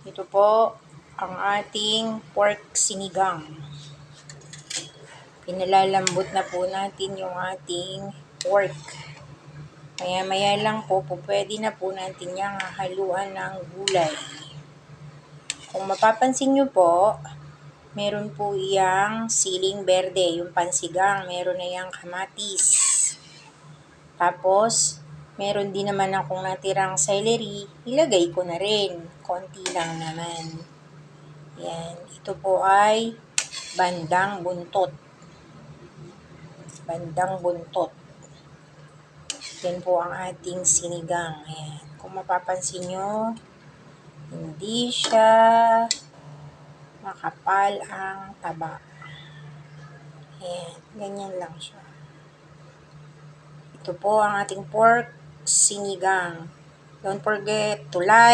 Ito po ang ating pork sinigang. Pinalalambot na po natin yung ating pork. Maya-maya lang po, pwede na po natin yung haluan ng gulay. Kung mapapansin nyo po, meron po iyang siling berde, yung pansigang, meron na yung kamatis. Tapos, meron din naman akong natirang celery, ilagay ko na rin. Konti lang naman. Yan. Ito po ay bandang buntot. Bandang buntot. Yan po ang ating sinigang. Ayan. Kung mapapansin nyo, hindi siya makapal ang taba. Ayan. Ganyan lang siya. Ito po ang ating pork sinigang. Don't forget to like,